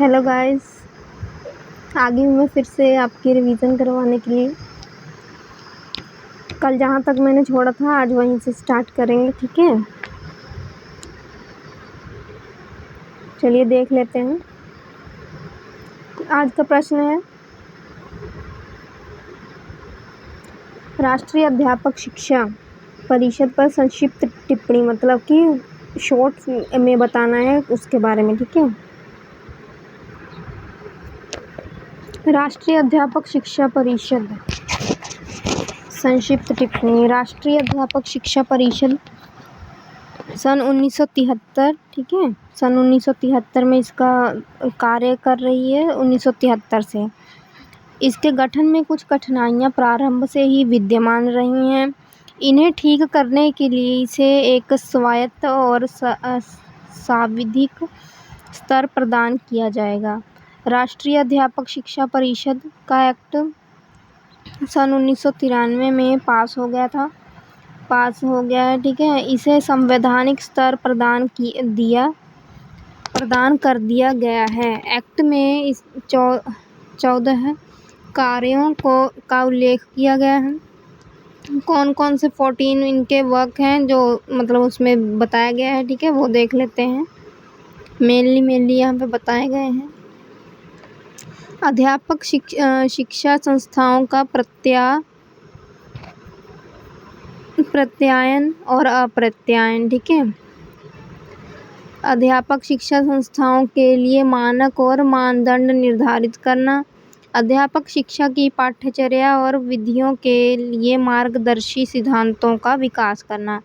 Hello guys, आ गई हूँ मैं फिर से आपकी रिवीजन करवाने के लिए। कल जहाँ तक मैंने छोड़ा था आज वहीं से स्टार्ट करेंगे, ठीक है। चलिए देख लेते हैं। आज का प्रश्न है, राष्ट्रीय अध्यापक शिक्षा परिषद पर संक्षिप्त टिप्पणी, मतलब कि शॉर्ट में बताना है उसके बारे में, ठीक है। राष्ट्रीय अध्यापक शिक्षा परिषद संक्षिप्त टिप्पणी। राष्ट्रीय अध्यापक शिक्षा परिषद सन 1973, ठीक है, सन 1973 में इसका कार्य कर रही है। 1973 से इसके गठन में कुछ कठिनाइयां प्रारंभ से ही विद्यमान रही हैं। इन्हें ठीक करने के लिए इसे एक स्वायत्त और सांविधिक स्तर प्रदान किया जाएगा। राष्ट्रीय अध्यापक शिक्षा परिषद का एक्ट सन 1993 में पास हो गया है, ठीक है। इसे संवैधानिक स्तर प्रदान कर दिया गया है। एक्ट में इस 14 कार्यों का उल्लेख किया गया है। कौन कौन से 14 इनके वर्क हैं जो मतलब उसमें बताया गया है, ठीक है, वो देख लेते हैं। मेनली यहाँ पे बताए गए हैं। अध्यापक शिक्षा संस्थाओं का प्रत्यायन और अप्रत्यायन, ठीक है। अध्यापक शिक्षा संस्थाओं के लिए मानक और मानदंड निर्धारित करना। अध्यापक शिक्षा की पाठ्यचर्या और विधियों के लिए मार्गदर्शी सिद्धांतों का विकास करना।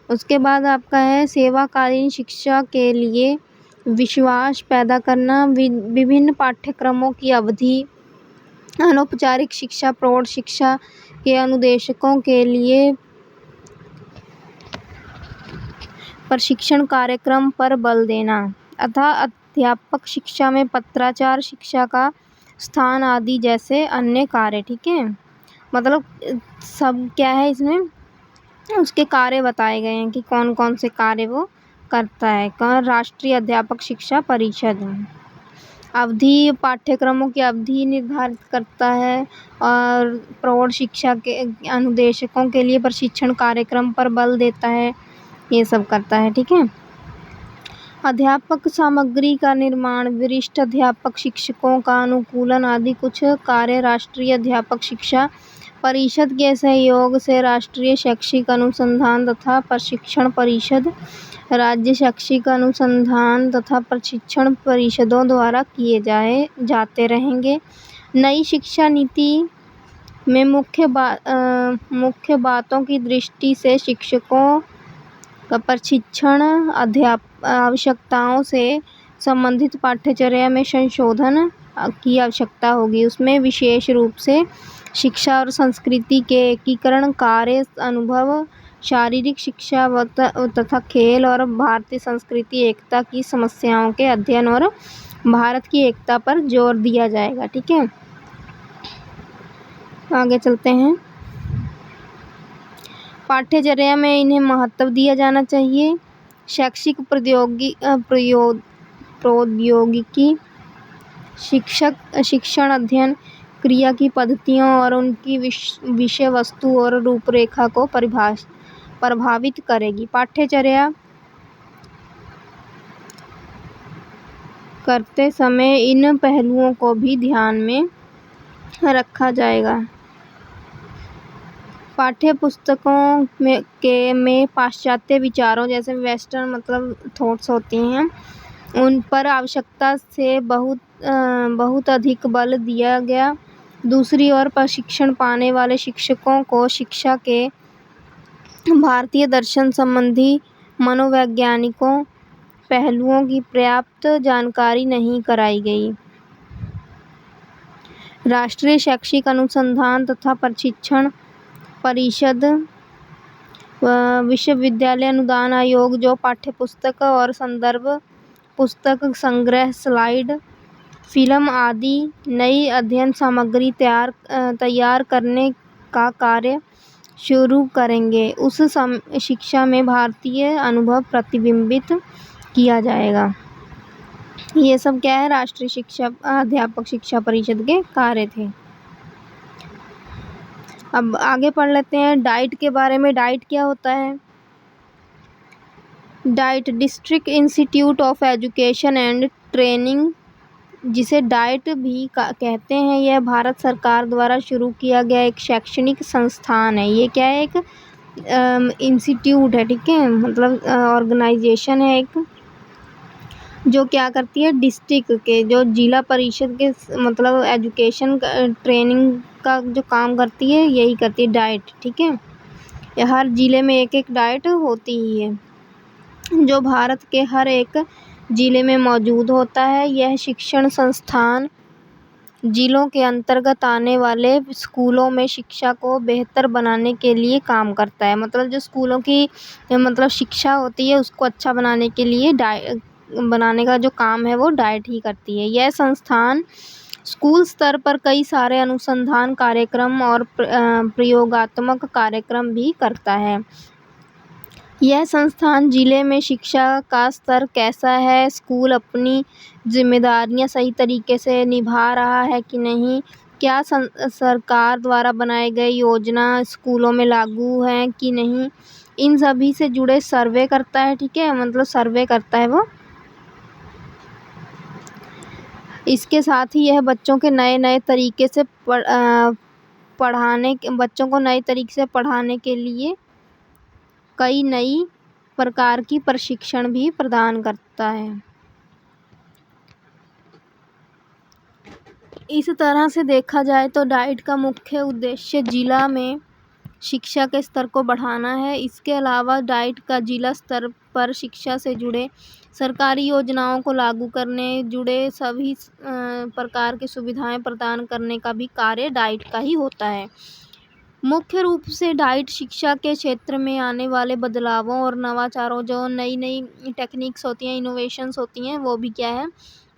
उसके बाद आपका है सेवाकालीन शिक्षा के लिए विश्वास पैदा करना। विभिन्न पाठ्यक्रमों की अवधि, अनौपचारिक शिक्षा, प्रौढ़ शिक्षा के अनुदेशकों के लिए प्रशिक्षण कार्यक्रम पर बल देना। अतः अध्यापक शिक्षा में पत्राचार शिक्षा का स्थान आदि जैसे अन्य कार्य, ठीक है। मतलब सब क्या है इसमें उसके कार्य बताए गए हैं कि कौन कौन से कार्य वो करता है। राष्ट्रीय अध्यापक शिक्षा परिषद अवधि, पाठ्यक्रमों की अवधि निर्धारित करता है और प्रौढ़ शिक्षा के अनुदेशकों के लिए प्रशिक्षण कार्यक्रम पर बल देता है, ये सब करता है, ठीक है। अध्यापक सामग्री का निर्माण, वरिष्ठ अध्यापक शिक्षकों का अनुकूलन आदि कुछ कार्य राष्ट्रीय अध्यापक शिक्षा परिषद के सहयोग से राष्ट्रीय शैक्षिक अनुसंधान तथा प्रशिक्षण परिषद, राज्य शैक्षिक अनुसंधान तथा प्रशिक्षण परिषदों द्वारा किए जाते रहेंगे। नई शिक्षा नीति में मुख्य बातों की दृष्टि से शिक्षकों का प्रशिक्षण आवश्यकताओं से संबंधित पाठ्यचर्या में संशोधन की आवश्यकता होगी। उसमें विशेष रूप से शिक्षा और संस्कृति के एकीकरण, कार्य अनुभव, शारीरिक शिक्षा तथा खेल और भारतीय संस्कृति एकता की समस्याओं के अध्ययन और भारत की एकता पर जोर दिया जाएगा, ठीक है। आगे चलते हैं। पाठ्यचर्या में इन्हें महत्व दिया जाना चाहिए। शैक्षिक प्रौद्योगिकी, शिक्षण अध्ययन क्रिया की पद्धतियों और उनकी विषय वस्तु और रूपरेखा को प्रभावित करेगी। पाठ्यचर्या करते समय इन पहलुओं को भी ध्यान में रखा जाएगा। पाठ्य पुस्तकों में पाश्चात्य विचारों जैसे वेस्टर्न मतलब थॉट्स होती हैं, उन पर आवश्यकता से बहुत अधिक बल दिया गया। दूसरी ओर प्रशिक्षण पाने वाले शिक्षकों को शिक्षा के भारतीय दर्शन संबंधी मनोवैज्ञानिकों पहलुओं की पर्याप्त जानकारी नहीं कराई गई। राष्ट्रीय शैक्षिक अनुसंधान तथा प्रशिक्षण परिषद, विश्वविद्यालय अनुदान आयोग जो पाठ्यपुस्तक और संदर्भ पुस्तक, संग्रह, स्लाइड, फिल्म आदि नई अध्ययन सामग्री तैयार करने का कार्य शुरू करेंगे। उस शिक्षा में भारतीय अनुभव प्रतिबिंबित किया जाएगा। ये सब क्या है, राष्ट्रीय शिक्षा अध्यापक शिक्षा परिषद के कार्य थे। अब आगे पढ़ लेते हैं डाइट के बारे में। डाइट क्या होता है? Diet district institute of education and training, जिसे डाइट भी कहते हैं, यह भारत सरकार द्वारा शुरू किया गया एक शैक्षणिक संस्थान है। ये क्या है? एक इंस्टीट्यूट है, ठीक है, मतलब ऑर्गेनाइजेशन है एक, जो क्या करती है, डिस्ट्रिक्ट के जो जिला परिषद के मतलब एजुकेशन ट्रेनिंग का जो काम करती है, यही करती है डाइट, ठीक है। ये हर जिले में एक एक डाइट होती ही है, जो भारत के हर एक जिले में मौजूद होता है। यह शिक्षण संस्थान जिलों के अंतर्गत आने वाले स्कूलों में शिक्षा को बेहतर बनाने के लिए काम करता है। मतलब जो स्कूलों की मतलब शिक्षा होती है, उसको अच्छा बनाने के लिए बनाने का जो काम है वो डाइट ही करती है। यह संस्थान स्कूल स्तर पर कई सारे अनुसंधान कार्यक्रम और प्रयोगात्मक कार्यक्रम भी करता है। यह संस्थान जिले में शिक्षा का स्तर कैसा है, स्कूल अपनी जिम्मेदारियां सही तरीके से निभा रहा है कि नहीं, क्या सरकार द्वारा बनाए गए योजना स्कूलों में लागू है कि नहीं, इन सभी से जुड़े सर्वे करता है, ठीक है, मतलब सर्वे करता है वो। इसके साथ ही यह बच्चों के नए तरीके से बच्चों को नए तरीके से पढ़ाने के लिए कई नई प्रकार की प्रशिक्षण भी प्रदान करता है। इस तरह से देखा जाए तो डाइट का मुख्य उद्देश्य जिला में शिक्षा के स्तर को बढ़ाना है। इसके अलावा डाइट का जिला स्तर पर शिक्षा से जुड़े सरकारी योजनाओं को लागू करने, जुड़े सभी प्रकार की सुविधाएं प्रदान करने का भी कार्य डाइट का ही होता है। मुख्य रूप से डाइट शिक्षा के क्षेत्र में आने वाले बदलावों और नवाचारों, जो नई टेक्निक्स होती हैं, इनोवेशंस होती हैं, वो भी क्या है,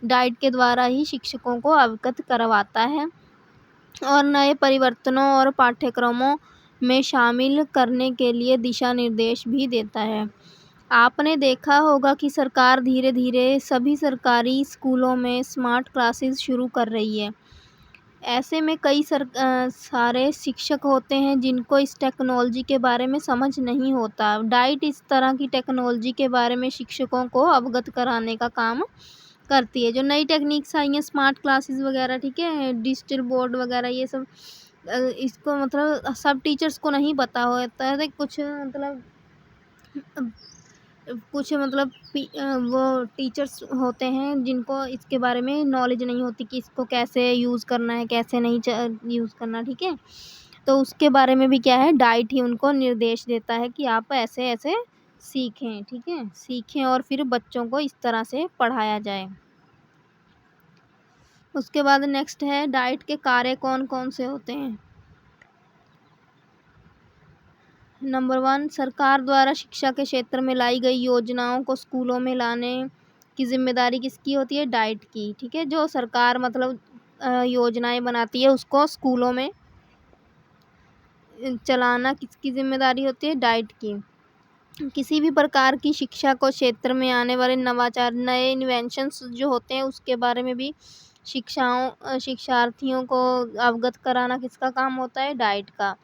डाइट के द्वारा ही शिक्षकों को अवगत करवाता है और नए परिवर्तनों और पाठ्यक्रमों में शामिल करने के लिए दिशा निर्देश भी देता है। आपने देखा होगा कि सरकार धीरे धीरे सभी सरकारी स्कूलों में स्मार्ट क्लासेस शुरू कर रही है। ऐसे में कई सारे शिक्षक होते हैं जिनको इस टेक्नोलॉजी के बारे में समझ नहीं होता। डाइट इस तरह की टेक्नोलॉजी के बारे में शिक्षकों को अवगत कराने का काम करती है। जो नई टेक्निक्स आई हैं, स्मार्ट क्लासेस वगैरह, ठीक है, डिजिटल बोर्ड वगैरह, ये सब इसको मतलब सब टीचर्स को नहीं पता होता है। कुछ मतलब वो टीचर्स होते हैं जिनको इसके बारे में नॉलेज नहीं होती कि इसको कैसे यूज़ करना है, कैसे नहीं यूज़ करना, ठीक है। तो उसके बारे में भी क्या है, डाइट ही उनको निर्देश देता है कि आप ऐसे ऐसे सीखें, ठीक है, सीखें और फिर बच्चों को इस तरह से पढ़ाया जाए। उसके बाद नेक्स्ट है डाइट के कार्य कौन कौन से होते हैं। नंबर 1, सरकार द्वारा शिक्षा के क्षेत्र में लाई गई योजनाओं को स्कूलों में लाने की जिम्मेदारी किसकी होती है? डाइट की, ठीक है। जो सरकार मतलब योजनाएं बनाती है, उसको स्कूलों में चलाना किसकी जिम्मेदारी होती है? डाइट की। किसी भी प्रकार की शिक्षा को क्षेत्र में आने वाले नवाचार, नए इन्वेंशंस जो होते हैं, उसके बारे में भी शिक्षार्थियों को अवगत कराना किसका काम होता है? डाइट का।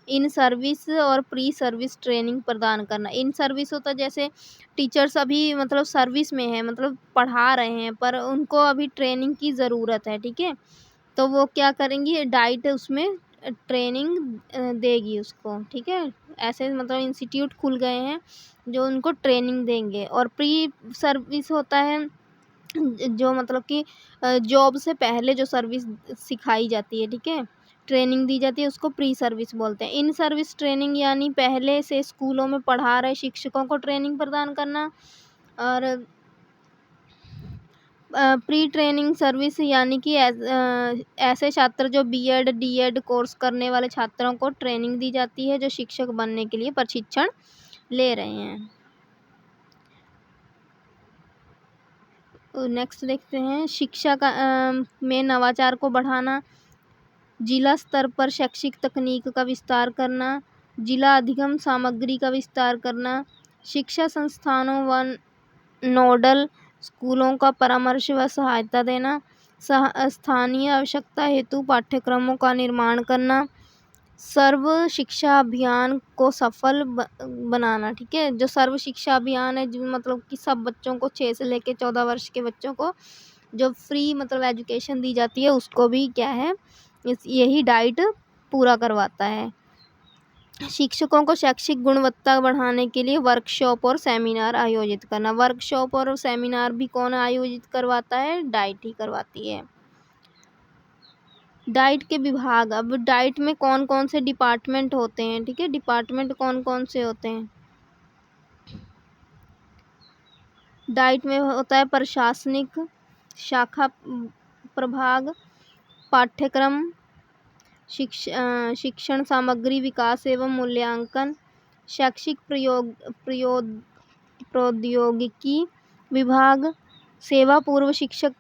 इन सर्विस और प्री सर्विस ट्रेनिंग प्रदान करना। इन सर्विस होता है जैसे टीचर्स अभी मतलब सर्विस में है, मतलब पढ़ा रहे हैं, पर उनको अभी ट्रेनिंग की ज़रूरत है, ठीक है, तो वो क्या करेंगी? डाइट उसमें ट्रेनिंग देगी उसको, ठीक है। ऐसे मतलब इंस्टीट्यूट खुल गए हैं जो उनको ट्रेनिंग देंगे। और प्री सर्विस होता है जो मतलब कि जॉब से पहले जो सर्विस सिखाई जाती है, ठीक है, ट्रेनिंग दी जाती है, उसको प्री सर्विस बोलते हैं। इन सर्विस ट्रेनिंग यानी पहले से स्कूलों में पढ़ा रहे शिक्षकों को ट्रेनिंग प्रदान करना। और प्री ट्रेनिंग सर्विस यानी कि ऐसे छात्र जो बीएड डीएड कोर्स करने वाले छात्रों को ट्रेनिंग दी जाती है जो शिक्षक बनने के लिए प्रशिक्षण ले रहे हैं। नेक्स्ट देखते हैं शिक्षा का में नवाचार को बढ़ाना, जिला स्तर पर शैक्षिक तकनीक का विस्तार करना, जिला अधिगम सामग्री का विस्तार करना, शिक्षा संस्थानों व नोडल स्कूलों का परामर्श व सहायता देना, स्थानीय आवश्यकता हेतु पाठ्यक्रमों का निर्माण करना, सर्व शिक्षा अभियान को सफल बनाना। ठीक है, जो सर्व शिक्षा अभियान है जो मतलब कि सब बच्चों को 6 से लेकर 14 वर्ष के बच्चों को जो फ्री मतलब एजुकेशन दी जाती है उसको भी क्या है यही डाइट पूरा करवाता है। शिक्षकों को शैक्षिक गुणवत्ता बढ़ाने के लिए वर्कशॉप और सेमिनार आयोजित करना। वर्कशॉप और सेमिनार भी कौन आयोजित करवाता है? डाइट ही करवाती है। डाइट के विभाग, अब डाइट में कौन कौन से डिपार्टमेंट होते हैं? ठीक है, डिपार्टमेंट कौन कौन से होते हैं? डाइट में होता है प्रशासनिक, शाखा प्रभाग, पाठ्यक्रम, शिक्षण सामग्री विकास एवं मूल्यांकन, शैक्षिक प्रौद्योगिकी विभाग, सेवा पूर्व शिक्षक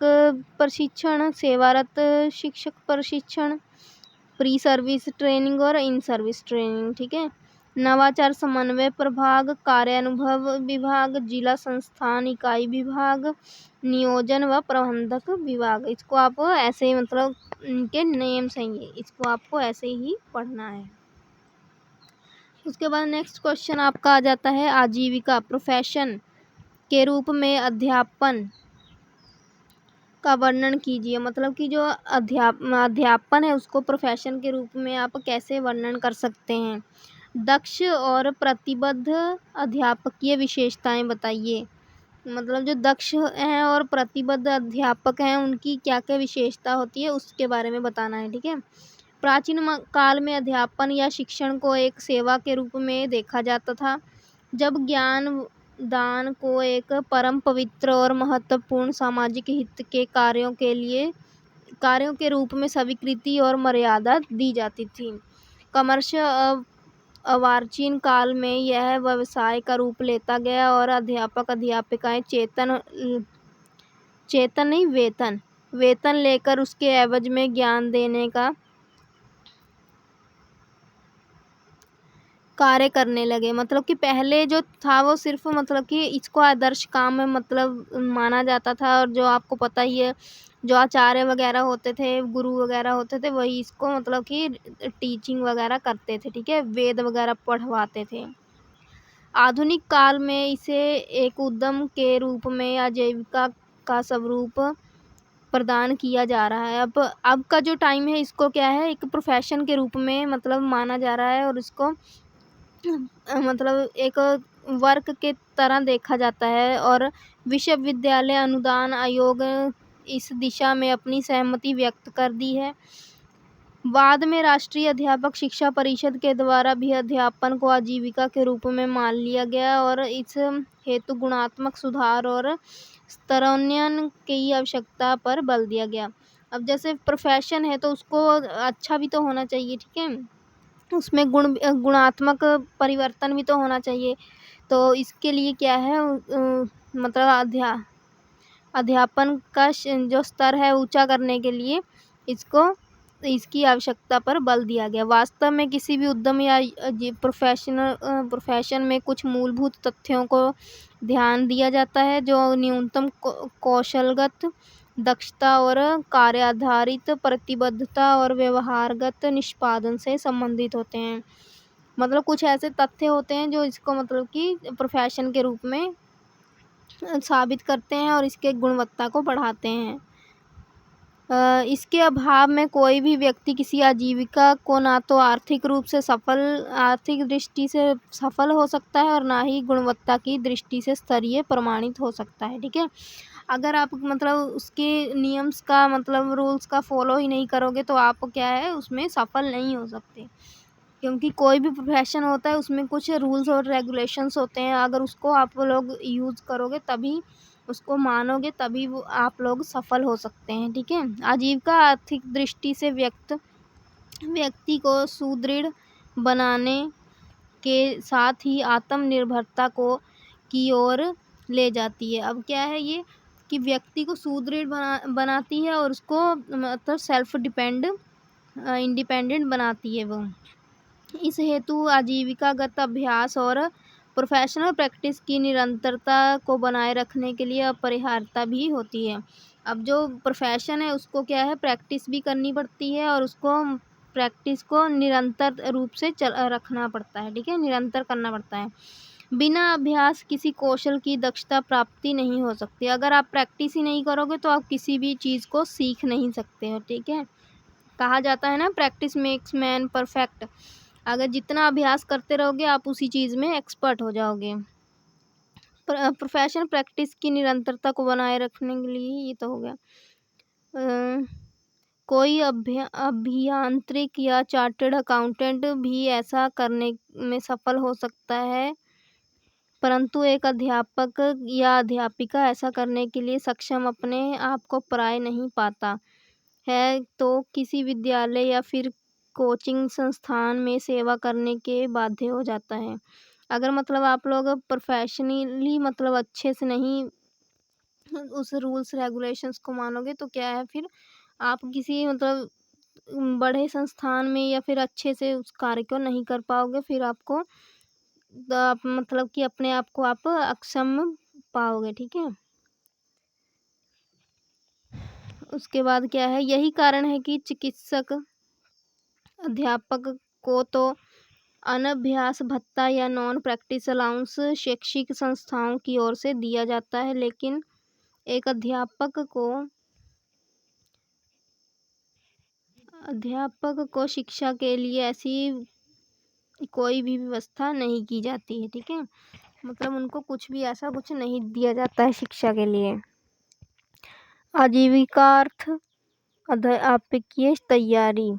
प्रशिक्षण, सेवारत शिक्षक प्रशिक्षण, प्री सर्विस ट्रेनिंग और इन सर्विस ट्रेनिंग। ठीक है, नवाचार समन्वय प्रभाग, कार्यानुभव विभाग, जिला संस्थान इकाई विभाग, नियोजन व प्रबंधक विभाग। इसको आप ऐसे ही मतलब इनके नेम्स हैं ये, इसको आपको ऐसे ही पढ़ना है। उसके बाद नेक्स्ट क्वेश्चन आपका आ जाता है आजीविका, प्रोफेशन के रूप में अध्यापन का वर्णन कीजिए। मतलब कि जो अध्यापन है उसको प्रोफेशन के रूप में आप कैसे वर्णन कर सकते हैं? दक्ष और प्रतिबद्ध अध्यापकीय विशेषताएं बताइए। मतलब जो दक्ष हैं और प्रतिबद्ध अध्यापक हैं उनकी क्या क्या विशेषता होती है उसके बारे में बताना है। ठीक है, प्राचीन काल में अध्यापन या शिक्षण को एक सेवा के रूप में देखा जाता था, जब ज्ञान दान को एक परम पवित्र और महत्वपूर्ण सामाजिक हित के कार्यों के रूप में स्वीकृति और मर्यादा दी जाती थी। कमर्शियल अर्वाचीन काल में यह व्यवसाय का रूप लेता गया और अध्यापक अध्यापिकाएं वेतन लेकर उसके एवज में ज्ञान देने का कार्य करने लगे। मतलब कि पहले जो था वो सिर्फ मतलब कि इसको आदर्श काम में मतलब माना जाता था, और जो आपको पता ही है जो आचार्य वगैरह होते थे, गुरु वगैरह होते थे, वही इसको मतलब कि टीचिंग वगैरह करते थे। ठीक है, वेद वगैरह पढ़वाते थे। आधुनिक काल में इसे एक उद्यम के रूप में आजीविका का स्वरूप प्रदान किया जा रहा है। अब का जो टाइम है इसको क्या है एक प्रोफेशन के रूप में मतलब माना जा रहा है, और इसको मतलब एक वर्क के तरह देखा जाता है, और विश्वविद्यालय अनुदान आयोग इस दिशा में अपनी सहमति व्यक्त कर दी है। बाद में राष्ट्रीय अध्यापक शिक्षा परिषद के द्वारा भी अध्यापन को आजीविका के रूप में मान लिया गया, और इस हेतु गुणात्मक सुधार और स्तरोन्नयन की आवश्यकता पर बल दिया गया। अब जैसे प्रोफेशन है तो उसको अच्छा भी तो होना चाहिए। ठीक है, उसमें गुणात्मक परिवर्तन भी तो होना चाहिए। तो इसके लिए क्या है मतलब अध्यापन का जो स्तर है ऊंचा करने के लिए इसकी आवश्यकता पर बल दिया गया। वास्तव में किसी भी उद्यम या प्रोफेशन में कुछ मूलभूत तथ्यों को ध्यान दिया जाता है जो न्यूनतम कौशलगत दक्षता और कार्य आधारित प्रतिबद्धता और व्यवहारगत निष्पादन से संबंधित होते हैं। मतलब कुछ ऐसे तथ्य होते हैं जो इसको मतलब कि प्रोफेशन के रूप में साबित करते हैं और इसके गुणवत्ता को बढ़ाते हैं। इसके अभाव में कोई भी व्यक्ति किसी आजीविका को ना तो आर्थिक दृष्टि से सफल हो सकता है और ना ही गुणवत्ता की दृष्टि से स्तरीय प्रमाणित हो सकता है। ठीक है, अगर आप मतलब उसके नियम्स का मतलब रूल्स का फॉलो ही नहीं करोगे तो आप क्या है उसमें सफल नहीं हो सकते, क्योंकि कोई भी प्रोफेशन होता है उसमें कुछ रूल्स और रेगुलेशंस होते हैं। अगर उसको आप लोग यूज़ करोगे तभी उसको मानोगे तभी वो आप लोग सफल हो सकते हैं। ठीक है, आजीविका आर्थिक दृष्टि से व्यक्ति को सुदृढ़ बनाने के साथ ही आत्मनिर्भरता की ओर ले जाती है। अब क्या है ये कि व्यक्ति को सुदृढ़ बनाती है और उसको मतलब सेल्फ इंडिपेंडेंट बनाती है वो। इस हेतु आजीविकागत अभ्यास और प्रोफेशनल प्रैक्टिस की निरंतरता को बनाए रखने के लिए अपरिहार्यता भी होती है। अब जो प्रोफेशन है उसको क्या है, प्रैक्टिस भी करनी पड़ती है और उसको प्रैक्टिस को निरंतर रूप से रखना पड़ता है, ठीक है, निरंतर करना पड़ता है। बिना अभ्यास किसी कौशल की दक्षता प्राप्ति नहीं हो सकती। अगर आप प्रैक्टिस ही नहीं करोगे तो आप किसी भी चीज़ को सीख नहीं सकते हो, ठीक है। कहा जाता है ना, प्रैक्टिस मेक्स मैन परफेक्ट। अगर जितना अभ्यास करते रहोगे आप उसी चीज़ में एक्सपर्ट हो जाओगे। प्रोफेशनल प्रैक्टिस की निरंतरता को बनाए रखने के लिए ये तो हो गया। कोई अभियांत्रिक या चार्टर्ड अकाउंटेंट भी ऐसा करने में सफल हो सकता है, परंतु एक अध्यापक या अध्यापिका ऐसा करने के लिए सक्षम अपने आप को प्राय नहीं पाता है, तो किसी विद्यालय या फिर कोचिंग संस्थान में सेवा करने के बाध्य हो जाता है। अगर मतलब आप लोग प्रोफेशनली मतलब अच्छे से नहीं उस रूल्स रेगुलेशंस को मानोगे तो क्या है, फिर आप किसी मतलब बड़े संस्थान में या फिर अच्छे से उस कार्य को नहीं कर पाओगे। फिर आपको आप मतलब कि अपने आप को आप अक्षम पाओगे, ठीक है। उसके बाद क्या है, यही कारण है कि चिकित्सक अध्यापक को तो अनभ्यास भत्ता या नॉन प्रैक्टिस अलाउंस शैक्षिक संस्थाओं की ओर से दिया जाता है, लेकिन एक अध्यापक को शिक्षा के लिए ऐसी कोई भी व्यवस्था नहीं की जाती है, ठीक है। मतलब उनको कुछ भी ऐसा कुछ नहीं दिया जाता है शिक्षा के लिए। आजीविकार्थ अध्यापकीय तैयारी।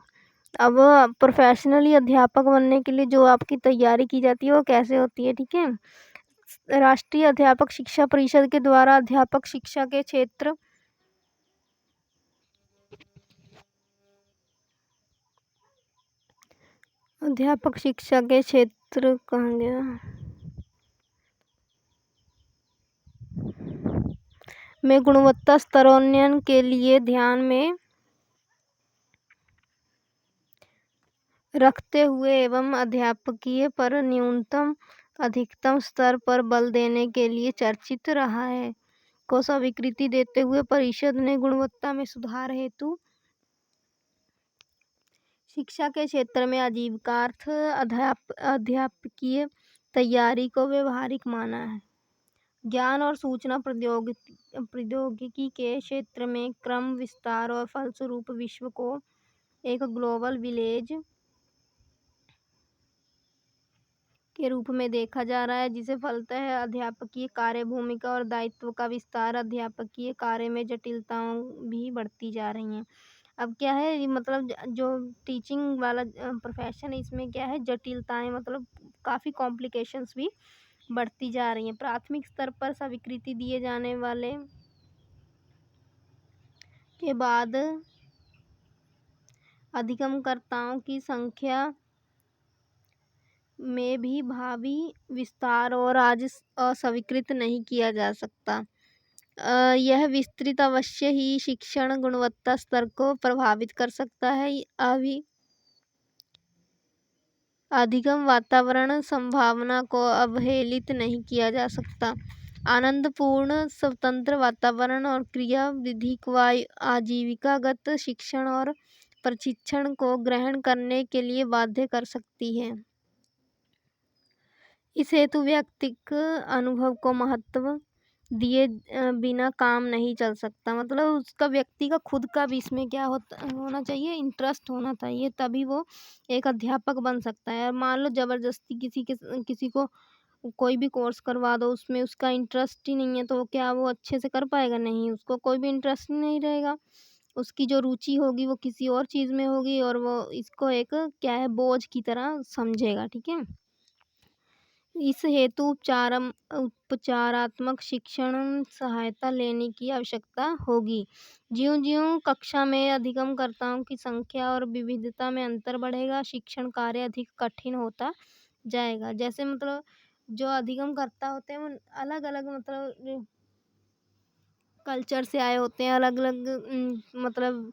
अब प्रोफेशनली अध्यापक बनने के लिए जो आपकी तैयारी की जाती है वो कैसे होती है, ठीक है। राष्ट्रीय अध्यापक शिक्षा परिषद के द्वारा अध्यापक शिक्षा के क्षेत्र कहाँ गया में गुणवत्ता स्तरोन्नयन के लिए ध्यान में रखते हुए एवं अध्यापकीय पर न्यूनतम अधिकतम स्तर पर बल देने के लिए चर्चित रहा है को स्वीकृति देते हुए परिषद ने गुणवत्ता में सुधार हेतु शिक्षा के क्षेत्र में आजीविकार्थ अध्यापकीय तैयारी को व्यवहारिक माना है। ज्ञान और सूचना प्रौद्योगिकी के क्षेत्र में क्रम विस्तार और फलस्वरूप विश्व को एक ग्लोबल विलेज के रूप में देखा जा रहा है, जिसे फलतः अध्यापकीय कार्य भूमिका और दायित्व का विस्तार, अध्यापकीय कार्य में जटिलताओं भी बढ़ती जा रही हैं। अब क्या है, मतलब जो टीचिंग वाला प्रोफेशन है इसमें क्या है, जटिलताएं मतलब काफ़ी कॉम्प्लिकेशंस भी बढ़ती जा रही हैं। प्राथमिक स्तर पर स्वीकृति दिए जाने वाले के बाद अधिगमकर्ताओं की संख्या में भी भावी विस्तार और आज अस्वीकृत नहीं किया जा सकता। यह विस्तृत अवश्य ही शिक्षण गुणवत्ता स्तर को प्रभावित कर सकता है। अभी अधिगम वातावरण संभावना को अवहेलित नहीं किया जा सकता। आनंदपूर्ण स्वतंत्र वातावरण और क्रिया विधिक व आजीविकागत शिक्षण और प्रशिक्षण को ग्रहण करने के लिए बाध्य कर सकती है। इस हेतु व्यक्तिक अनुभव को महत्व दिए बिना काम नहीं चल सकता। मतलब उसका व्यक्ति का खुद का भी इसमें क्या होना चाहिए, इंटरेस्ट होना चाहिए, तभी वो एक अध्यापक बन सकता है। मान लो ज़बरदस्ती किसी को कोई भी कोर्स करवा दो, उसमें उसका इंटरेस्ट ही नहीं है तो क्या वो अच्छे से कर पाएगा? नहीं, उसको कोई भी इंटरेस्ट नहीं रहेगा। उसकी जो रुचि होगी वो किसी और चीज़ में होगी और वो इसको एक क्या है, बोझ की तरह समझेगा, ठीक है। इस हेतु उपचारात्मक शिक्षण सहायता लेने की आवश्यकता होगी। ज्यों-ज्यों कक्षा में अधिगमकर्ताओं की संख्या और विविधता में अंतर बढ़ेगा, शिक्षण कार्य अधिक कठिन होता जाएगा। जैसे मतलब जो अधिगमकर्ता होते हैं वो अलग-अलग मतलब कल्चर से आए होते हैं, अलग-अलग मतलब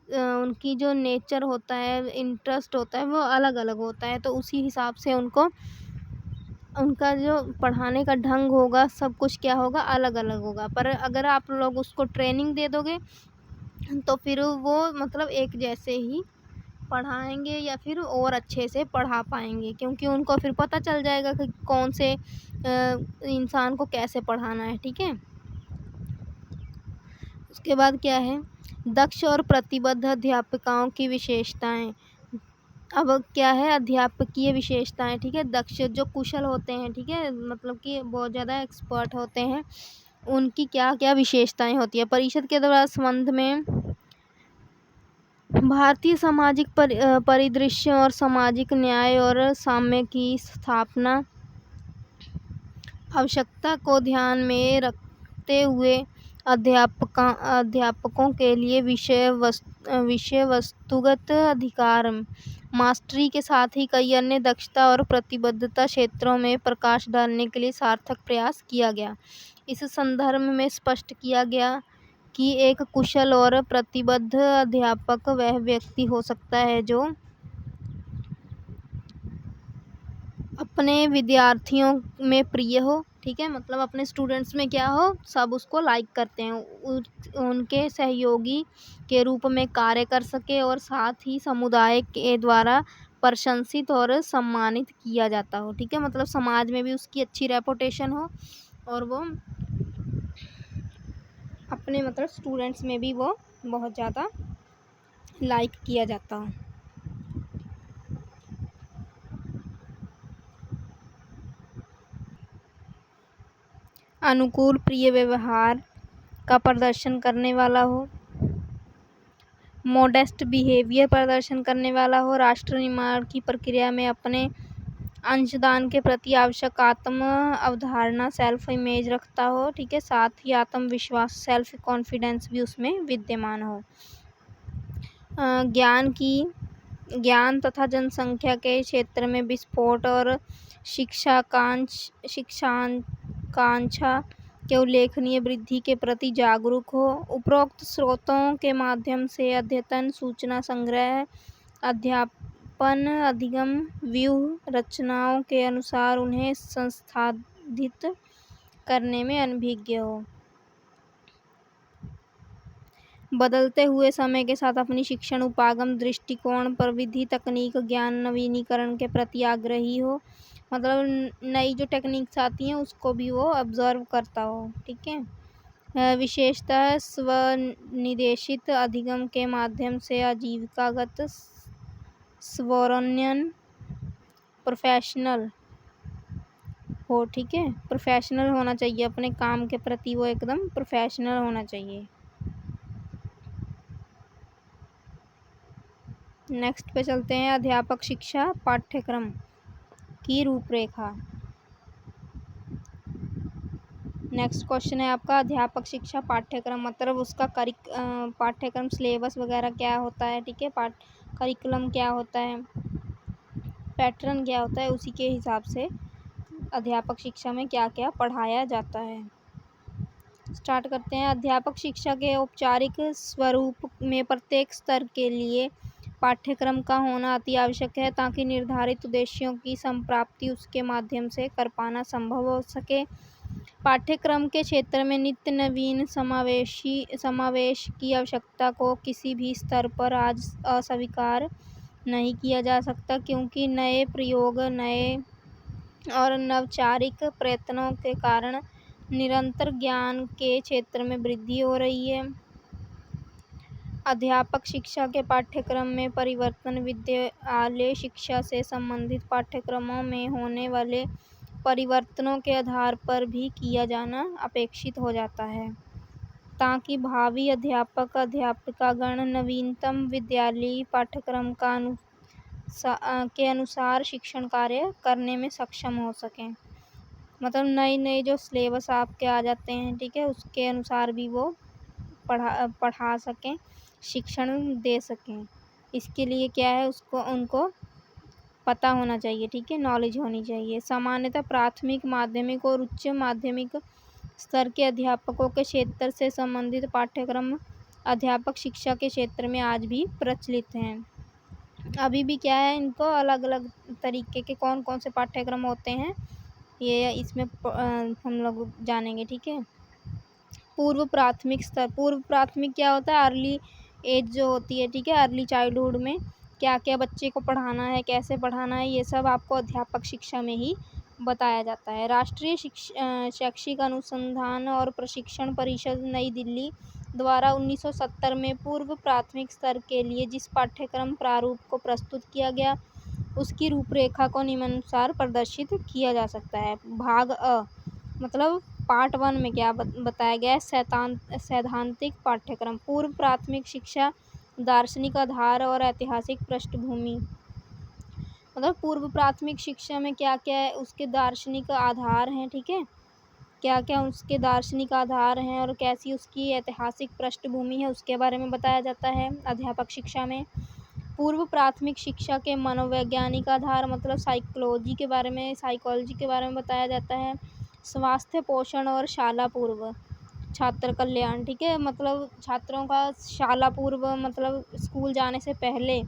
उनकी जो नेचर होता है, इंटरेस्ट होता है वो अलग-अलग होता है, तो उसी हिसाब से उनको उनका जो पढ़ाने का ढंग होगा सब कुछ क्या होगा, अलग अलग होगा। पर अगर आप लोग उसको ट्रेनिंग दे दोगे तो फिर वो मतलब एक जैसे ही पढ़ाएंगे या फिर और अच्छे से पढ़ा पाएंगे, क्योंकि उनको फिर पता चल जाएगा कि कौन से इंसान को कैसे पढ़ाना है। ठीक है, उसके बाद क्या है, दक्ष और प्रतिबद्ध अध्यापकों की विशेषताएं। अब क्या है, अध्यापकीय विशेषताएं। ठीक है, दक्ष जो कुशल होते हैं, ठीक है, मतलब कि बहुत ज़्यादा एक्सपर्ट होते हैं, उनकी क्या क्या विशेषताएं होती है। परिषद के द्वारा संबंध में भारतीय सामाजिक परिदृश्य और सामाजिक न्याय और साम्य की स्थापना आवश्यकता को ध्यान में रखते हुए अध्यापकों के लिए विषय वस्तुगत अधिकार, मास्टरी के साथ ही कई अन्य दक्षता और प्रतिबद्धता क्षेत्रों में प्रकाश डालने के लिए सार्थक प्रयास किया गया। इस संदर्भ में स्पष्ट किया गया कि एक कुशल और प्रतिबद्ध अध्यापक वह व्यक्ति हो सकता है जो अपने विद्यार्थियों में प्रिय हो। ठीक है, मतलब अपने स्टूडेंट्स में क्या हो, सब उसको लाइक करते हैं, उनके सहयोगी के रूप में कार्य कर सके और साथ ही समुदाय के द्वारा प्रशंसित और सम्मानित किया जाता हो। ठीक है, मतलब समाज में भी उसकी अच्छी रेपुटेशन हो और वो अपने मतलब स्टूडेंट्स में भी वो बहुत ज़्यादा लाइक किया जाता हो। अनुकूल प्रिय व्यवहार का प्रदर्शन करने वाला हो, मॉडेस्ट बिहेवियर प्रदर्शन करने वाला हो, राष्ट्र निर्माण की प्रक्रिया में अपने अंशदान के प्रति आवश्यक आत्म अवधारणा सेल्फ इमेज रखता हो। ठीक है, साथ ही आत्मविश्वास सेल्फ कॉन्फिडेंस भी उसमें विद्यमान हो। ज्ञान तथा जनसंख्या के क्षेत्र में विस्फोट और शिक्षाकांक्षा के उल्लेखनीय वृद्धि के प्रति जागरूक हो। उपरोक्त स्रोतों के माध्यम से अद्यतन सूचना संग्रह, अध्यापन, अधिगम, व्यूह रचनाओं के अनुसार उन्हें संसाधित करने में अनभिज्ञ हो। बदलते हुए समय के साथ अपनी शिक्षण उपागम दृष्टिकोण, प्रविधि, तकनीक, ज्ञान नवीनीकरण के प्रति आग्रही हो। मतलब नई जो टेक्निक्स आती हैं उसको भी वो ऑब्जर्व करता हो। ठीक है, विशेषतः स्वनिर्देशित अधिगम के माध्यम से आजीविकागत स्वरोन्नयन प्रोफेशनल हो। ठीक है, प्रोफेशनल होना चाहिए अपने काम के प्रति, वो एकदम प्रोफेशनल होना चाहिए। नेक्स्ट पे चलते हैं, अध्यापक शिक्षा पाठ्यक्रम की रूपरेखा। नेक्स्ट क्वेश्चन है आपका, अध्यापक शिक्षा पाठ्यक्रम मतलब उसका पाठ्यक्रम सिलेबस वगैरह क्या होता है। ठीक है, करिकुलम क्या होता है, पैटर्न क्या होता है, उसी के हिसाब से अध्यापक शिक्षा में क्या क्या पढ़ाया जाता है। स्टार्ट करते हैं। अध्यापक शिक्षा के औपचारिक स्वरूप में प्रत्येक स्तर के लिए पाठ्यक्रम का होना अति आवश्यक है ताकि निर्धारित उद्देश्यों की संप्राप्ति उसके माध्यम से कर पाना संभव हो सके। पाठ्यक्रम के क्षेत्र में नित्य नवीन समावेश की आवश्यकता को किसी भी स्तर पर आज अस्वीकार नहीं किया जा सकता, क्योंकि नए प्रयोग, नए और नवचारिक प्रयत्नों के कारण निरंतर ज्ञान के क्षेत्र में वृद्धि हो रही है। अध्यापक शिक्षा के पाठ्यक्रम में परिवर्तन विद्यालय शिक्षा से संबंधित पाठ्यक्रमों में होने वाले परिवर्तनों के आधार पर भी किया जाना अपेक्षित हो जाता है, ताकि भावी अध्यापक अध्यापिकागण नवीनतम विद्यालयी पाठ्यक्रम के अनुसार शिक्षण कार्य करने में सक्षम हो सकें। मतलब नए जो सिलेबस आपके आ जाते हैं, ठीक है, उसके अनुसार भी वो पढ़ा सकें, शिक्षण दे सकें। इसके लिए क्या है, उनको पता होना चाहिए। ठीक है, नॉलेज होनी चाहिए। सामान्यतः प्राथमिक, माध्यमिक और उच्च माध्यमिक स्तर के अध्यापकों के क्षेत्र से संबंधित पाठ्यक्रम अध्यापक शिक्षा के क्षेत्र में आज भी प्रचलित हैं। अभी भी क्या है, इनको अलग अलग तरीके के कौन कौन से पाठ्यक्रम होते हैं, ये इसमें हम लोग जानेंगे, ठीक है। पूर्व प्राथमिक स्तर, पूर्व प्राथमिक क्या होता है, अर्ली एज जो होती है, ठीक है। अर्ली चाइल्डहुड में क्या क्या बच्चे को पढ़ाना है, कैसे पढ़ाना है, ये सब आपको अध्यापक शिक्षा में ही बताया जाता है। राष्ट्रीय शैक्षिक अनुसंधान और प्रशिक्षण परिषद नई दिल्ली द्वारा 1970 में पूर्व प्राथमिक स्तर के लिए जिस पाठ्यक्रम प्रारूप को प्रस्तुत किया गया, उसकी रूपरेखा को निम्नानुसार प्रदर्शित किया जा सकता है। भाग अ, मतलब पार्ट 1 में क्या बताया गया है, सैद्धांतिक पाठ्यक्रम। पूर्व प्राथमिक शिक्षा, दार्शनिक आधार और ऐतिहासिक पृष्ठभूमि। मतलब पूर्व प्राथमिक शिक्षा में क्या क्या है, उसके दार्शनिक आधार हैं, ठीक है। क्या क्या उसके दार्शनिक आधार हैं और कैसी उसकी ऐतिहासिक पृष्ठभूमि है, उसके बारे में बताया जाता है अध्यापक शिक्षा में। पूर्व प्राथमिक शिक्षा के मनोवैज्ञानिक आधार, मतलब साइकोलॉजी के बारे में बताया जाता है। स्वास्थ्य, पोषण और शाला पूर्व छात्र कल्याण, ठीक है। मतलब छात्रों का शाला पूर्व, मतलब स्कूल जाने से पहले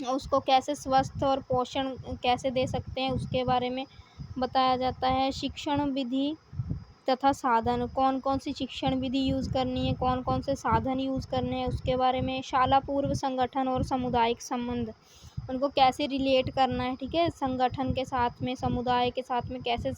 उसको कैसे स्वस्थ और पोषण कैसे दे सकते हैं, उसके बारे में बताया जाता है। शिक्षण विधि तथा साधन, कौन कौन सी शिक्षण विधि यूज़ करनी है, कौन कौन से साधन यूज़ करने हैं, उसके बारे में। शाला पूर्व संगठन और सामुदायिक संबंध, उनको कैसे रिलेट करना है, ठीक है। संगठन के साथ में, समुदाय के साथ में कैसे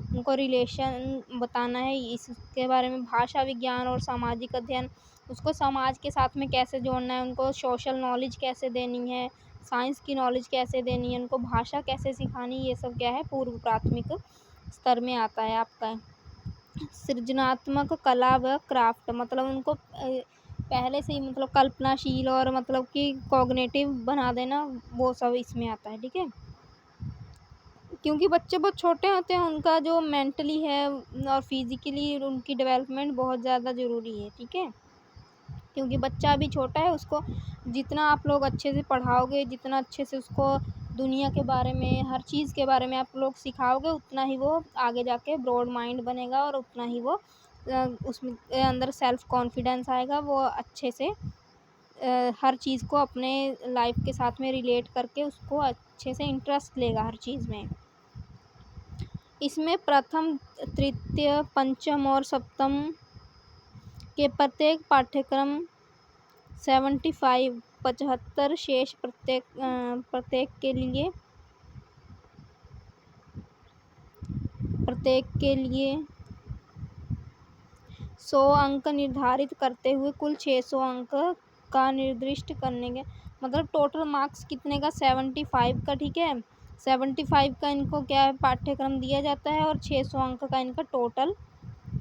उनको रिलेशन बताना है, इसके बारे में। भाषा विज्ञान और सामाजिक अध्ययन, उसको समाज के साथ में कैसे जोड़ना है, उनको सोशल नॉलेज कैसे देनी है, साइंस की नॉलेज कैसे देनी है, उनको भाषा कैसे सिखानी, ये सब क्या है, पूर्व प्राथमिक स्तर में आता है आपका। सृजनात्मक कला व क्राफ्ट, मतलब उनको पहले से ही मतलब कल्पनाशील और मतलब कि कॉग्निटिव बना देना, वो सब इसमें आता है, ठीक है। क्योंकि बच्चे बहुत छोटे होते हैं, उनका जो मेंटली है और फिजिकली उनकी डेवलपमेंट बहुत ज़्यादा ज़रूरी है, ठीक है। क्योंकि बच्चा अभी छोटा है, उसको जितना आप लोग अच्छे से पढ़ाओगे, जितना अच्छे से उसको दुनिया के बारे में, हर चीज़ के बारे में आप लोग सिखाओगे, उतना ही वो आगे जाके ब्रॉड माइंड बनेगा और उतना ही वो उसमें अंदर सेल्फ कॉन्फिडेंस आएगा। वो अच्छे से हर चीज़ को अपने लाइफ के साथ में रिलेट करके उसको अच्छे से इंटरेस्ट लेगा हर चीज़ में। इसमें प्रथम, तृतीय, पंचम और सप्तम के प्रत्येक पाठ्यक्रम 75 शेष प्रत्येक के लिए 100 अंक निर्धारित करते हुए कुल 600 अंक का निर्दिष्ट करने के, मतलब टोटल मार्क्स कितने का, 75 का, ठीक है। 75 का इनको क्या है, पाठ्यक्रम दिया जाता है और 600 अंक का इनका टोटल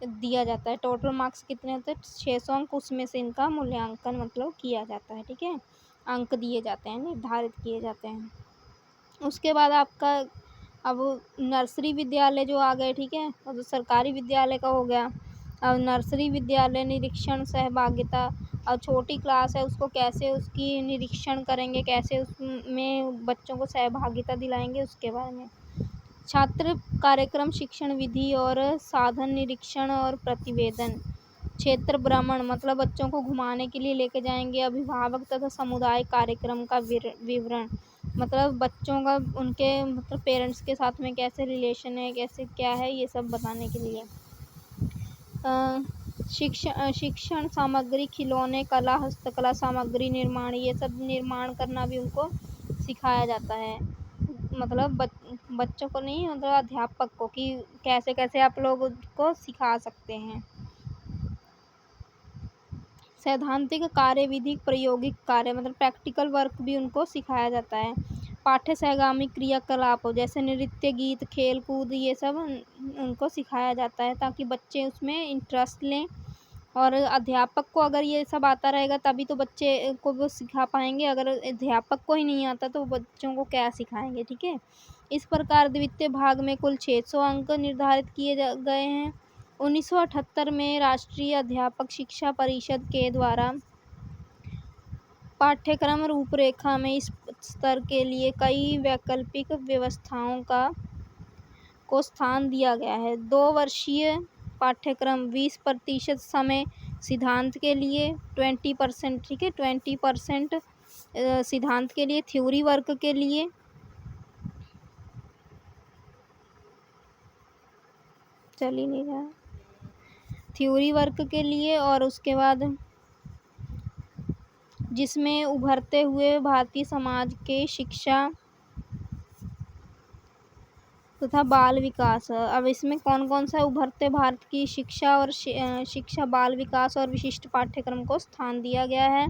दिया जाता है। टोटल मार्क्स कितने होते हैं, 600 अंक, उसमें से इनका मूल्यांकन मतलब किया जाता है, ठीक है। अंक दिए जाते हैं, निर्धारित किए जाते हैं। उसके बाद आपका अब नर्सरी विद्यालय जो आ गए, ठीक है। अब सरकारी विद्यालय का हो गया। अब नर्सरी विद्यालय निरीक्षण सहभागिता, और छोटी क्लास है उसको कैसे उसकी निरीक्षण करेंगे, कैसे उसमें बच्चों को सहभागिता दिलाएंगे, उसके बारे में। छात्र कार्यक्रम, शिक्षण विधि और साधन, निरीक्षण और प्रतिवेदन। क्षेत्र भ्रमण, मतलब बच्चों को घुमाने के लिए लेके जाएंगे। अभिभावक तथा समुदाय कार्यक्रम का विवरण, मतलब बच्चों का उनके मतलब पेरेंट्स के साथ में कैसे रिलेशन है, कैसे क्या है, ये सब बताने के लिए। शिक्षण सामग्री, खिलौने, कला, हस्तकला सामग्री निर्माण, ये सब निर्माण करना भी उनको सिखाया जाता है। मतलब बच्चों को नहीं, मतलब अध्यापक को, कि कैसे कैसे आप लोग उसको सिखा सकते हैं। सैद्धांतिक कार्य, विधिक प्रायोगिक कार्य, मतलब प्रैक्टिकल वर्क भी उनको सिखाया जाता है। पाठ्य सहगामी क्रियाकलाप, जैसे नृत्य, गीत, खेल कूद, ये सब उनको सिखाया जाता है ताकि बच्चे उसमें इंटरेस्ट लें। और अध्यापक को अगर ये सब आता रहेगा तभी तो बच्चे को वो सिखा पाएंगे, अगर अध्यापक को ही नहीं आता तो बच्चों को क्या सिखाएंगे, ठीक है। इस प्रकार द्वितीय भाग में कुल 600 अंक निर्धारित किए गए हैं। 1978 में राष्ट्रीय अध्यापक शिक्षा परिषद के द्वारा पाठ्यक्रम रूपरेखा में इस स्तर के लिए कई वैकल्पिक व्यवस्थाओं को स्थान दिया गया है। 2 वर्षीय पाठ्यक्रम, 20% समय सिद्धांत के लिए, 20%, ठीक है, 20% सिद्धांत के लिए, थ्योरी वर्क के लिए। चल ही नहीं रहा। थ्योरी वर्क के लिए और उसके बाद जिसमें उभरते हुए भारतीय समाज के शिक्षा तथा बाल विकास। अब इसमें कौन कौन सा उभरते भारत की शिक्षा और शिक्षा बाल विकास और विशिष्ट पाठ्यक्रम को स्थान दिया गया है,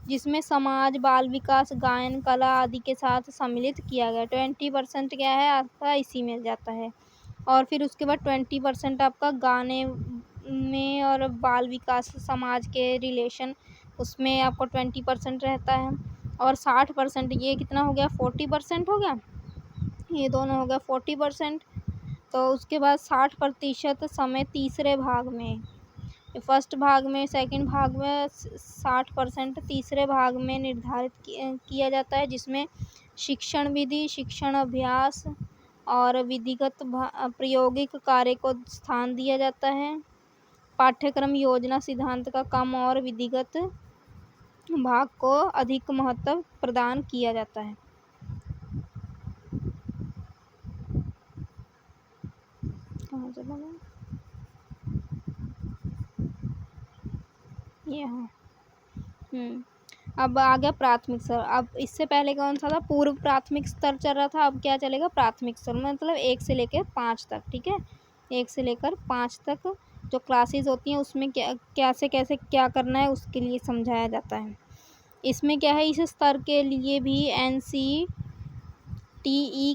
जिसमें समाज, बाल विकास, गायन, कला आदि के साथ सम्मिलित किया गया। 20% क्या है आपका इसी में जाता है। और फिर उसके बाद 20% आपका गाने में और बाल विकास समाज के रिलेशन, उसमें आपको 20% रहता है। और 60% ये कितना हो गया, 40% हो गया, ये दोनों हो गया 40%। तो उसके बाद 60% समय तीसरे भाग में, फर्स्ट भाग में, सेकंड भाग में 60% तीसरे भाग में निर्धारित किया जाता है, जिसमें शिक्षण विधि, शिक्षण अभ्यास और विधिगत प्रायोगिक कार्य को स्थान दिया जाता है। पाठ्यक्रम योजना सिद्धांत का कम और विधिगत भाग को अधिक महत्व प्रदान किया जाता है। कहाँ से बना ये? हाँ। अब आ गया प्राथमिक स्तर। अब इससे पहले कौन सा था, पूर्व प्राथमिक स्तर चल रहा था। अब क्या चलेगा, प्राथमिक स्तर, मतलब 1 से लेकर 5 तक। ठीक है, 1 से लेकर 5 तक जो क्लासेस होती हैं उसमें कैसे क्या करना है उसके लिए समझाया जाता है। इसमें क्या है, इस स्तर के लिए भी NCTE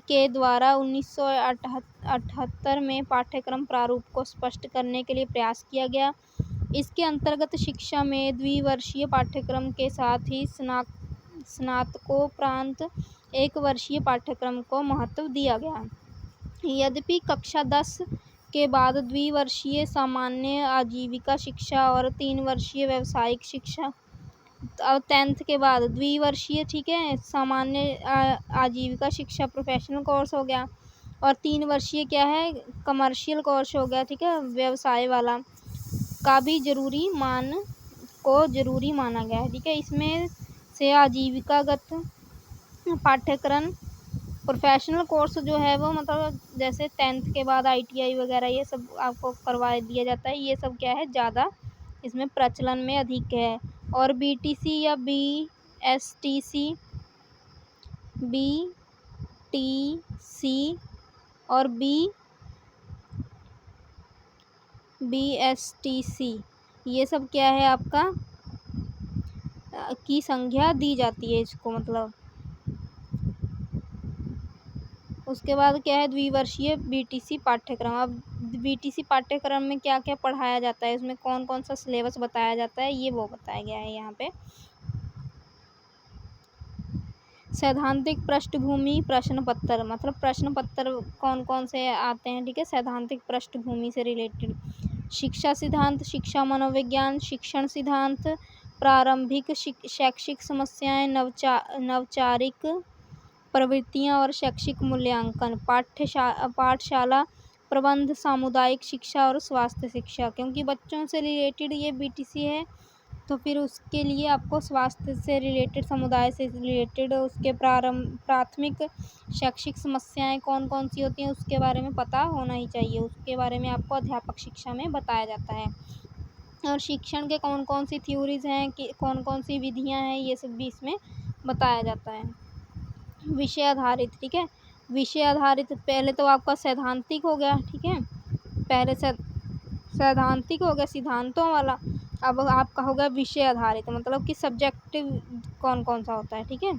के द्वारा 1978 में पाठ्यक्रम प्रारूप को स्पष्ट करने के लिए प्रयास किया गया। इसके अंतर्गत शिक्षा में द्विवर्षीय पाठ्यक्रम के साथ ही स्नातकोपरांत 1 वर्षीय पाठ्यक्रम को महत्व दिया गया। यद्यपि कक्षा 10 के बाद द्विवर्षीय सामान्य आजीविका शिक्षा और 3 वर्षीय व्यावसायिक शिक्षा, और 10th के बाद द्विवर्षीय, ठीक है, सामान्य आजीविका शिक्षा प्रोफेशनल कोर्स हो गया, और 3 वर्षीय क्या है, कमर्शियल कोर्स हो गया, ठीक है, व्यवसाय वाला का भी जरूरी माना गया है। ठीक है, इसमें से आजीविकागत पाठ्यक्रम प्रोफेशनल कोर्स जो है वो, मतलब जैसे 10th के बाद ITI वगैरह ये सब आपको करवा दिया जाता है, ये सब क्या है ज़्यादा इसमें प्रचलन में अधिक है। और BTC या BSTC और BSTC ये सब क्या है आपका की संज्ञा दी जाती है इसको, मतलब उसके बाद क्या है द्विवर्षीय BTC पाठ्यक्रम। अब BTC पाठ्यक्रम में क्या क्या पढ़ाया जाता है, उसमें कौन कौन सा सिलेबस बताया जाता है, ये वो बताया गया है यहाँ पे। सैद्धांतिक पृष्ठभूमि प्रश्न पत्र, मतलब प्रश्न पत्र कौन कौन से आते हैं, ठीक है, सैद्धांतिक पृष्ठभूमि से रिलेटेड। शिक्षा सिद्धांत, शिक्षा मनोविज्ञान, शिक्षण सिद्धांत, प्रारंभिक शैक्षिक समस्याएं, नवचारिक प्रवृत्तियां और शैक्षिक मूल्यांकन, पाठशाला प्रबंध, सामुदायिक शिक्षा और स्वास्थ्य शिक्षा। क्योंकि बच्चों से रिलेटेड ये BTC है, तो फिर उसके लिए आपको स्वास्थ्य से रिलेटेड, समुदाय से रिलेटेड, उसके प्राथमिक शैक्षिक समस्याएं कौन कौन सी होती हैं उसके बारे में पता होना ही चाहिए। उसके बारे में आपको अध्यापक शिक्षा में बताया जाता है। और शिक्षण के कौन कौन सी थ्योरीज हैं, कि कौन कौन सी विधियां हैं, ये सब भी इसमें बताया जाता है। विषय आधारित, ठीक है, विषय आधारित पहले तो आपका सैद्धांतिक हो गया, ठीक है, पहले सैद्धांतिक हो गया सिद्धांतों वाला। अब आपका हो गया विषय आधारित, मतलब कि सब्जेक्टिव कौन कौन सा होता है। ठीक है,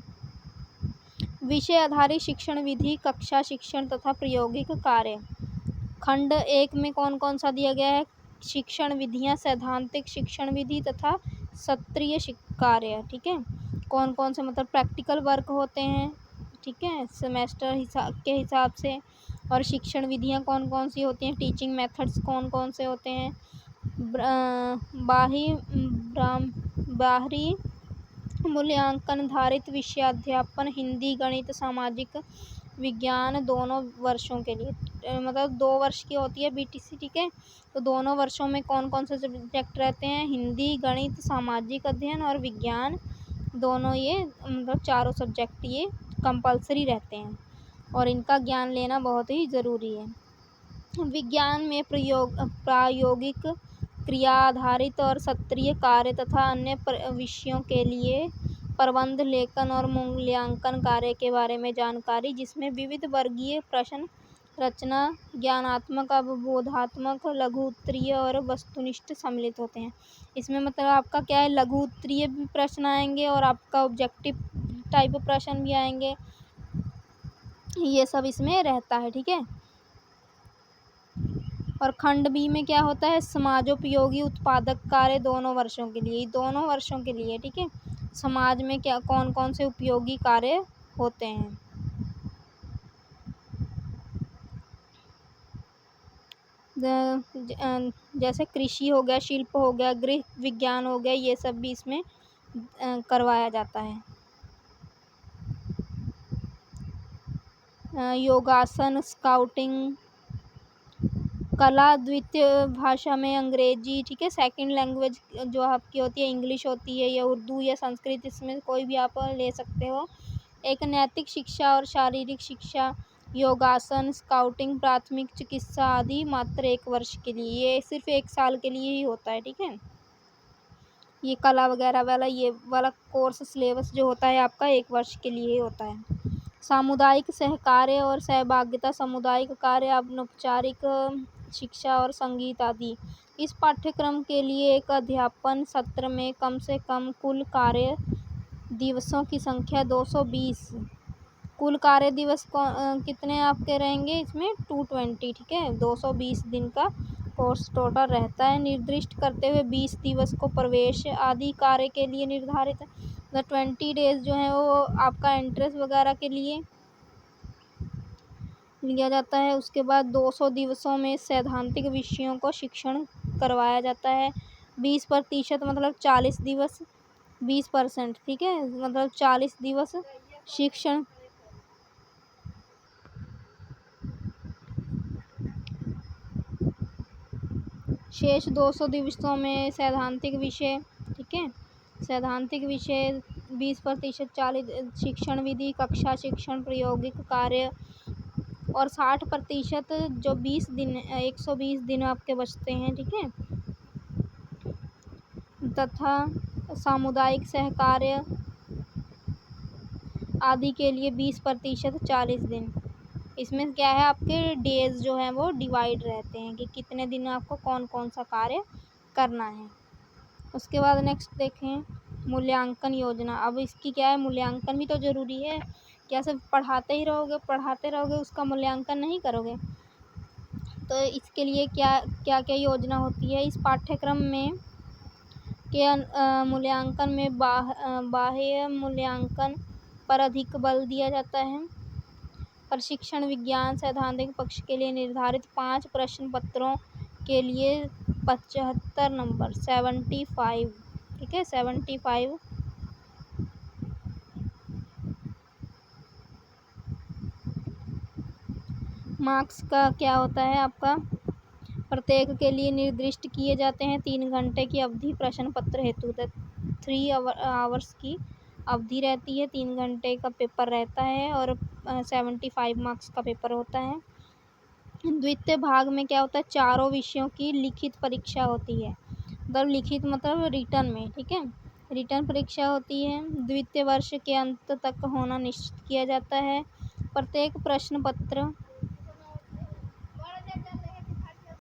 विषय आधारित शिक्षण विधि, कक्षा शिक्षण तथा प्रायोगिक कार्य। खंड 1 में कौन कौन सा दिया गया है, शिक्षण विधियां, सैद्धांतिक शिक्षण विधि तथा सत्रीय कार्य। ठीक है, कौन कौन से, मतलब प्रैक्टिकल वर्क होते हैं, ठीक है, सेमेस्टर के हिसाब से। और शिक्षण विधियां कौन कौन सी होती हैं, टीचिंग मेथड्स कौन कौन से होते हैं, बाहरी मूल्यांकन धारित विषयाध्यापन, हिंदी, गणित, सामाजिक विज्ञान दोनों वर्षों के लिए, मतलब 2 वर्ष की होती है BTC। ठीक है, तो दोनों वर्षों में कौन कौन से सब्जेक्ट रहते हैं, हिंदी, गणित, सामाजिक अध्ययन और विज्ञान, दोनों ये मतलब चारों सब्जेक्ट ये कंपलसरी रहते हैं और इनका ज्ञान लेना बहुत ही ज़रूरी है। विज्ञान में प्रायोगिक क्रिया आधारित और सत्रीय कार्य तथा अन्य विषयों के लिए प्रबंध लेखन और मूल्यांकन कार्य के बारे में जानकारी, जिसमें विविध वर्गीय प्रश्न रचना, ज्ञानात्मक, अवबोधात्मक, लघु उत्तरीय और वस्तुनिष्ठ सम्मिलित होते हैं। इसमें मतलब आपका क्या है, लघु उत्तरीय भी प्रश्न आएंगे और आपका ऑब्जेक्टिव टाइप प्रश्न भी आएंगे, ये सब इसमें रहता है। ठीक है। और खंड बी में क्या होता है, समाजोपयोगी उत्पादक कार्य दोनों वर्षों के लिए। ठीक है। समाज में क्या कौन कौन से उपयोगी कार्य होते हैं। जैसे कृषि हो गया, शिल्प हो गया, गृह विज्ञान हो गया, ये सब भी इसमें करवाया जाता है। योगासन, स्काउटिंग, कला द्वितीय भाषा में अंग्रेजी। ठीक है। सेकंड लैंग्वेज जो आपकी होती है इंग्लिश होती है, या उर्दू या संस्कृत, इसमें कोई भी आप ले सकते हो। एक नैतिक शिक्षा और शारीरिक शिक्षा, योगासन, स्काउटिंग, प्राथमिक चिकित्सा आदि मात्र 1 वर्ष के लिए, ये सिर्फ 1 साल के लिए ही होता है। ठीक है। ये कला वगैरह वाला ये वाला कोर्स सिलेबस जो होता है आपका 1 वर्ष के लिए ही होता है। सामुदायिक सहकार्य और सहभागिता, सामुदायिक कार्य, अनौपचारिक शिक्षा और संगीत आदि। इस पाठ्यक्रम के लिए एक अध्यापन सत्र में कम से कम कुल कार्य दिवसों की संख्या 220। कुल कार्य दिवस कितने आपके रहेंगे इसमें, 220। ठीक है। 220 दिन का कोर्स टोटल रहता है। निर्दिष्ट करते हुए 20 दिवस को प्रवेश आदि कार्य के लिए निर्धारित है। 20 डेज जो है वो आपका एंट्रेंस वगैरह के लिए लिया जाता है। उसके बाद 200 दिवसों में सैद्धांतिक विषयों को शिक्षण करवाया जाता है। 20% मतलब 40 दिवस, 20%। ठीक है। मतलब 40 दिवस शिक्षण। शेष 200 दिवसों में सैद्धांतिक विषय। ठीक है। सैद्धांतिक विषय 20%, 40 शिक्षण विधि, कक्षा शिक्षण, प्रायोगिक कार्य, और 60% जो 20 दिन 120 दिन आपके बचते हैं। ठीक है। तथा सामुदायिक सहकार्य आदि के लिए 20%, 40 दिन। इसमें क्या है, आपके डेज जो हैं वो डिवाइड रहते हैं कि कितने दिन आपको कौन कौन सा कार्य करना है। उसके बाद नेक्स्ट देखें, मूल्यांकन योजना। अब इसकी क्या है, मूल्यांकन भी तो ज़रूरी है। क्या सिर्फ पढ़ाते रहोगे उसका मूल्यांकन नहीं करोगे। तो इसके लिए क्या क्या योजना होती है। इस पाठ्यक्रम में के मूल्यांकन में बाह्य मूल्यांकन पर अधिक बल दिया जाता है। प्रशिक्षण विज्ञान सैद्धांतिक पक्ष के लिए निर्धारित 5 प्रश्न पत्रों के लिए 75 नंबर, 75। ठीक है। 75 मार्क्स का क्या होता है आपका, प्रत्येक के लिए निर्दिष्ट किए जाते हैं 3 घंटे की अवधि प्रश्न पत्र हेतु। 3 आवर्स की अवधि रहती है, 3 घंटे का पेपर रहता है, और 75 मार्क्स का पेपर होता है। द्वितीय भाग में क्या होता है, चारों विषयों की लिखित परीक्षा होती है। मतलब लिखित मतलब रिटर्न में। ठीक है। रिटर्न परीक्षा होती है, द्वितीय वर्ष के अंत तक होना निश्चित किया जाता है। प्रत्येक प्रश्न पत्र